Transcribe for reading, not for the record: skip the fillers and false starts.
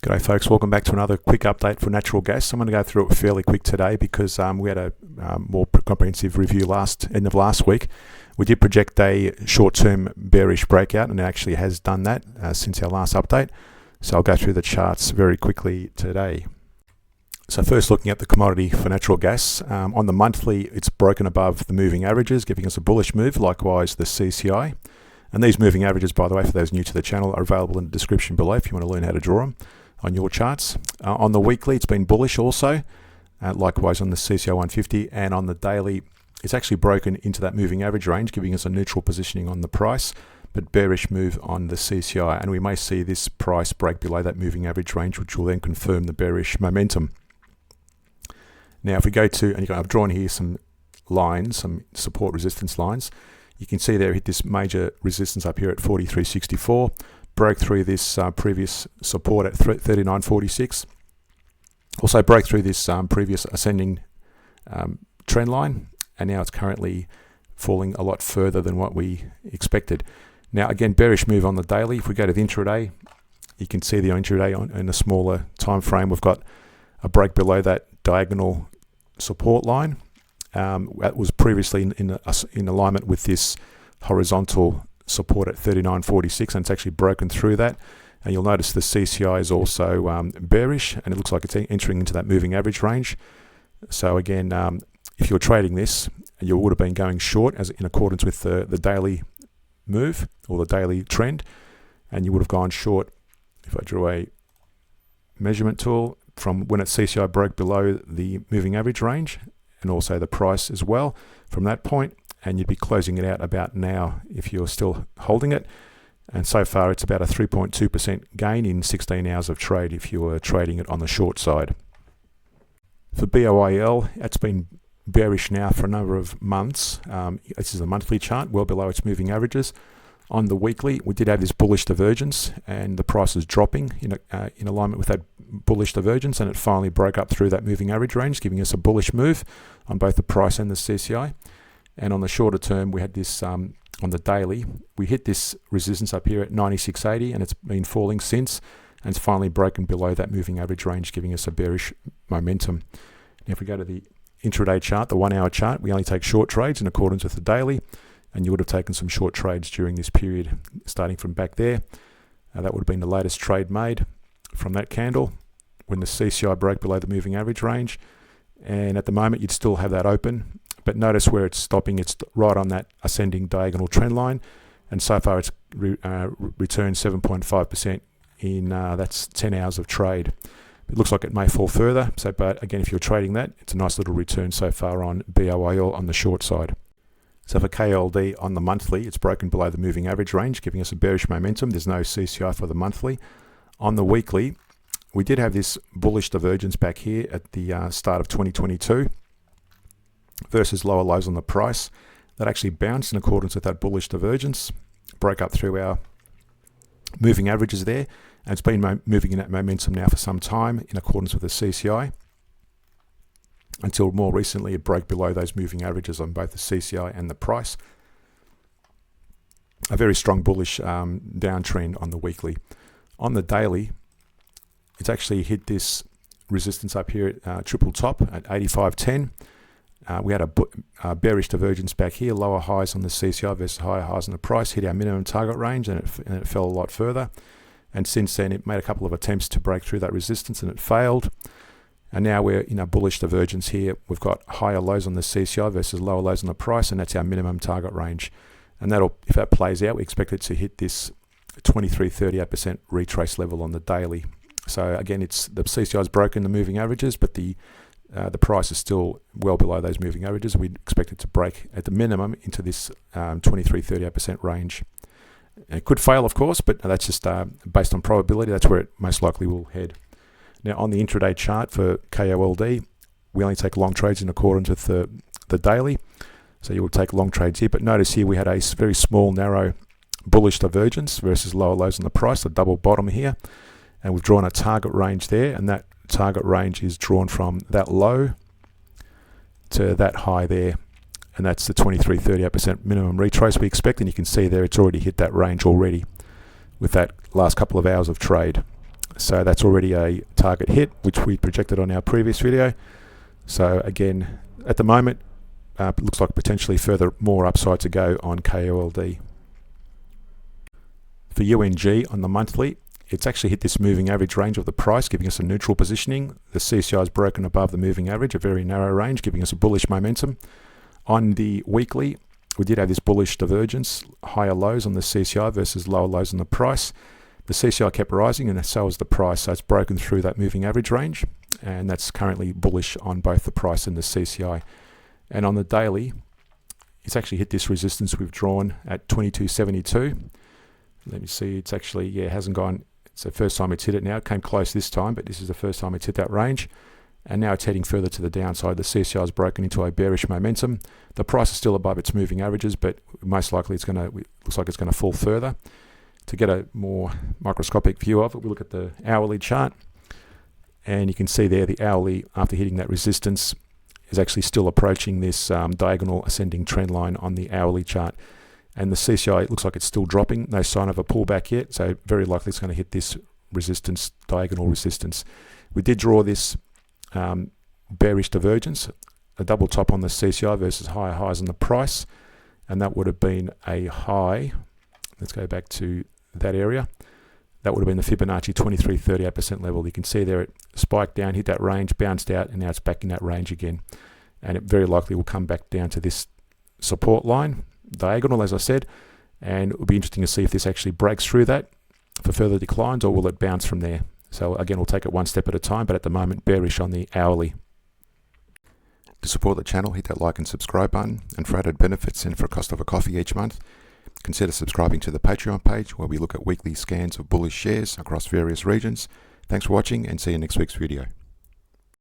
G'day folks, welcome back to another quick update for natural gas. I'm going to go through it fairly quick today because we had a more comprehensive review end of last week. We did project a short-term bearish breakout and it actually has done that since our last update. So I'll go through the charts very quickly today. So first looking at the commodity for natural gas, on the monthly it's broken above the moving averages, giving us a bullish move, likewise the CCI. And these moving averages, by the way, for those new to the channel, are available in the description below if you want to learn how to draw them on your charts. On the weekly, it's been bullish also, likewise on the CCI 150, and on the daily, it's actually broken into that moving average range, giving us a neutral positioning on the price, but bearish move on the CCI, and we may see this price break below that moving average range, which will then confirm the bearish momentum. Now, if we go to, and I've drawn here some lines, some support resistance lines. You can see there hit this major resistance up here at 43.64. Broke through this previous support at 39.46. Also broke through this previous ascending trend line, and now it's currently falling a lot further than what we expected. Now again, bearish move on the daily. If we go to the intraday, you can see the intraday in a smaller time frame. We've got a break below that diagonal support line. That was previously in alignment with this horizontal support at 39.46, and it's actually broken through that. And you'll notice the CCI is also bearish, and it looks like it's entering into that moving average range. So again, if you're trading this, you would have been going short as in accordance with the daily move or the daily trend, and you would have gone short. If I drew a measurement tool from when its CCI broke below the moving average range, and also the price as well from that point, and you'd be closing it out about now if you're still holding it. And so far it's about a 3.2% gain in 16 hours of trade if you were trading it on the short side. For BOIL, it's been bearish now for a number of months. This is a monthly chart, well below its moving averages. On the weekly, we did have this bullish divergence, and the price is dropping in alignment with that bullish divergence, and it finally broke up through that moving average range, giving us a bullish move on both the price and the CCI. And on the shorter term, we had this on the daily, we hit this resistance up here at 96.80, and it's been falling since, and it's finally broken below that moving average range, giving us a bearish momentum. Now, if we go to the intraday chart, the 1 hour chart, we only take short trades in accordance with the daily, and you would have taken some short trades during this period, starting from back there. That would have been the latest trade made from that candle when the CCI broke below the moving average range. And at the moment, you'd still have that open. But notice where it's stopping, it's right on that ascending diagonal trend line. And so far, it's returned 7.5% in, that's 10 hours of trade. It looks like it may fall further. So, but again, if you're trading that, it's a nice little return so far on BOIL on the short side. So for KLD on the monthly, it's broken below the moving average range, giving us a bearish momentum. There's no CCI for the monthly. On the weekly, we did have this bullish divergence back here at the start of 2022 versus lower lows on the price. That actually bounced in accordance with that bullish divergence, broke up through our moving averages there, and it's been moving in that momentum now for some time in accordance with the CCI, until more recently it broke below those moving averages on both the CCI and the price. A very strong bullish downtrend on the weekly. On the daily, it's actually hit this resistance up here at triple top at 85.10. We had a bearish divergence back here, lower highs on the CCI versus higher highs on the price, hit our minimum target range, and it fell a lot further. And since then, it made a couple of attempts to break through that resistance, and it failed. And now we're in a bullish divergence here. We've got higher lows on the CCI versus lower lows on the price, and that's our minimum target range. And that'll, if that plays out, we expect it to hit this 23.38% retrace level on the daily. So again, it's the CCI is broken the moving averages, but the price is still well below those moving averages. We expect it to break at the minimum into this 23.38% range. It could fail, of course, but that's just based on probability. That's where it most likely will head. Now, on the intraday chart for KOLD, we only take long trades in accordance with the daily. So you will take long trades here. But notice here we had a very small, narrow, bullish divergence versus lower lows on the price, a double bottom here. And we've drawn a target range there. And that target range is drawn from that low to that high there. And that's the 23.38% minimum retrace we expect. And you can see there it's already hit that range already with that last couple of hours of trade. So that's already a target hit, which we projected on our previous video. So again, at the moment, it looks like potentially more upside to go on KOLD. For UNG on the monthly, it's actually hit this moving average range of the price, giving us a neutral positioning. The CCI is broken above the moving average, a very narrow range, giving us a bullish momentum. On the weekly, we did have this bullish divergence, higher lows on the CCI versus lower lows on the price. The CCI kept rising and so was the price, so it's broken through that moving average range, and that's currently bullish on both the price and the CCI. And on the daily, it's actually hit this resistance we've drawn at 22.72. Let me see, it's actually, hasn't gone, it's the first time it's hit it now. It came close this time, but this is the first time it's hit that range. And now it's heading further to the downside. The CCI is broken into a bearish momentum. The price is still above its moving averages, but most likely looks like it's going to fall further. To get a more microscopic view of it, we look at the hourly chart, and you can see there the hourly, after hitting that resistance, is actually still approaching this diagonal ascending trend line on the hourly chart. And the CCI, it looks like it's still dropping, no sign of a pullback yet, so very likely it's going to hit this resistance, diagonal resistance. We did draw this bearish divergence, a double top on the CCI versus higher highs on the price, and that would have been a high. Let's go back to that area. That would have been the Fibonacci 23.38% level. You can see there it spiked down, hit that range, bounced out, and now it's back in that range again. And it very likely will come back down to this support line, diagonal, as I said, and it will be interesting to see if this actually breaks through that for further declines, or will it bounce from there. So again, we'll take it one step at a time, but at the moment, bearish on the hourly. To support the channel, hit that like and subscribe button, and for added benefits and for a cost of a coffee each month, consider subscribing to the Patreon page, where we look at weekly scans of bullish shares across various regions. Thanks for watching, and see you in next week's video.